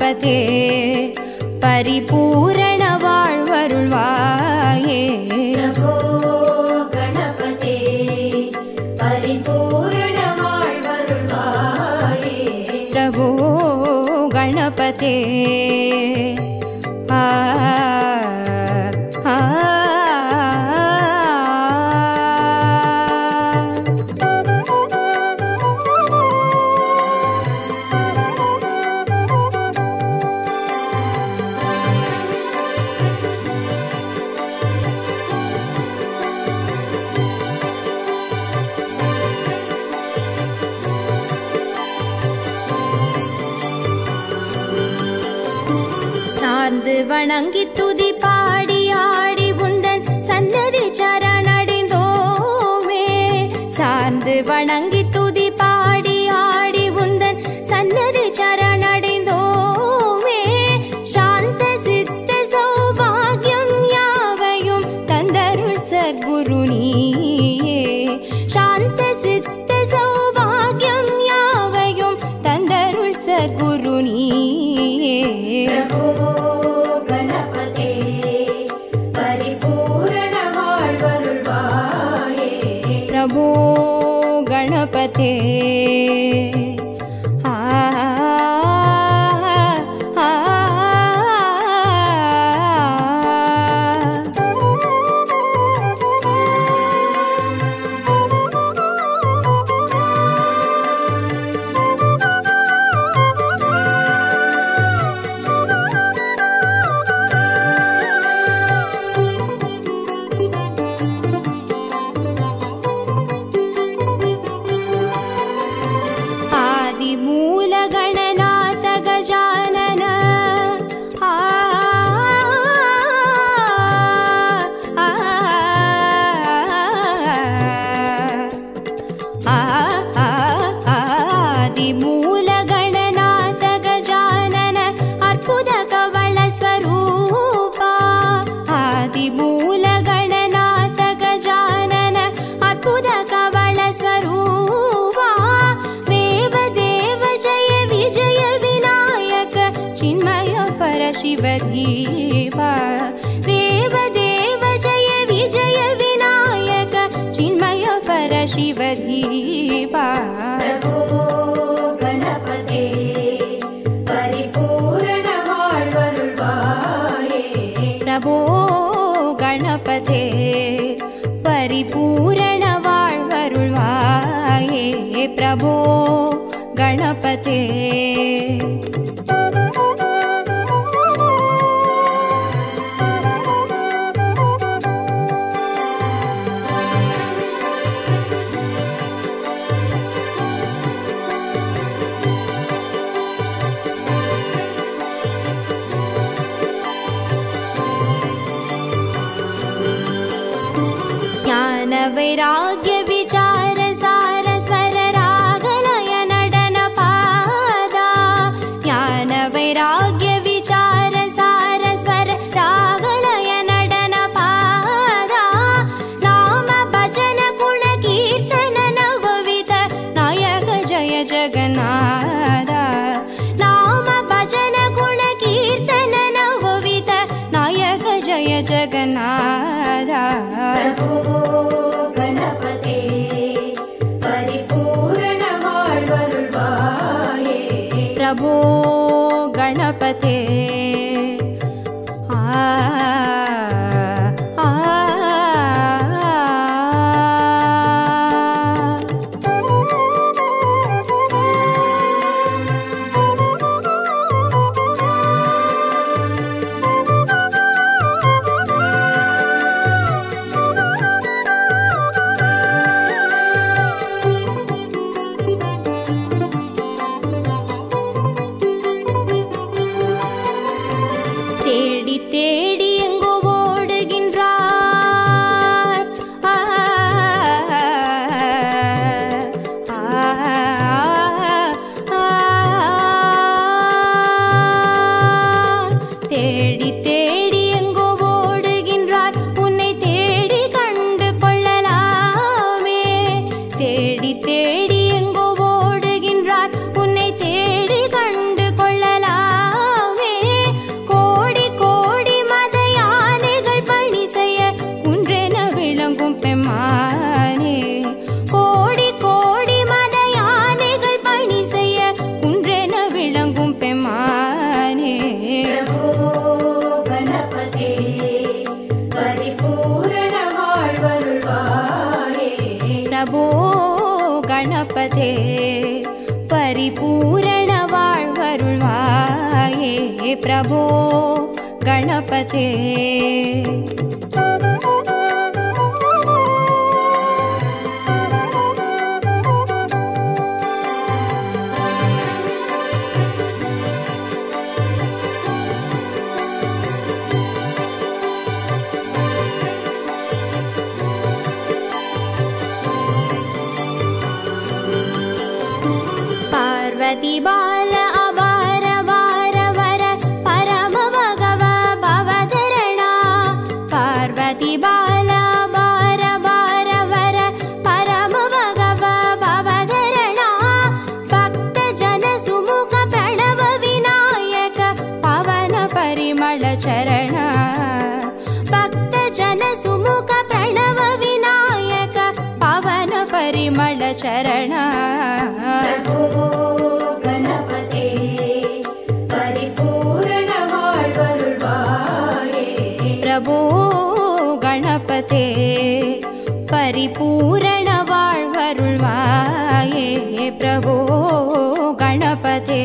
गणपते परिपूर्ण वाழ்வருள்வாயே प्रभो गणपते परिपूर्ण वाழ்வருள்வாயே प्रभो गणपते வணங்கி துதி பாடி ஆடி உந்தன் சன்னதி சரணடைந்தோமே சார்ந்து வணங்கி துதி பாடி ஆடி உந்தன் சன்னதி சரணடைந்தோமே சாந்த சித்த சௌபாகியம் யாவையும் தந்தருள் சர்க்குரு நீயே சாந்த சித்த சௌபாகியம் யாவையும் தந்தருள் சர்க்குரு நீயே प्रभो गणपते शिवधीवा देव देव जय विजय विनायक चिन्मय पर शिवधीवा प्रभो गणपते परिपूर्ण वाழ்வருள்வாயே प्रभो गणपते परिपूर्ण वाழ்வருள்வாயே प्रभो गणपते वैराग्य विचार सार स्वर रागलय नडन पादा ज्ञान वैराग्य विचार सार स्वर रागलय नडन पादा नाम भजन गुण कीर्तन नवविध नायक जय जगन्नाथ नाम भजन गुण कीर्तन नवविध नायक जय जगन्नाथ गणपते परिपूर्ण वाழ்வருள்வாயே प्रभो गणपते प्रभो गणपते परिपूर्ण வாழ்வருள்வாயே प्रभो गणपते पार्वती बाल अवार वार वर परम भगव भवधरणा पार्वती बाल अवार वार वर परम भगव भवधरणा भक्त जन सुमुख प्रणव विनायक पवन परिमल चरण भक्त जन सुमुख प्रणव विनायक पवन परिमल चरण प्रभो गणपते परिपूर्ण வாழ்வருள்வாயே प्रभो गणपते परिपूर्ण வாழ்வருள்வாயே प्रभो गणपते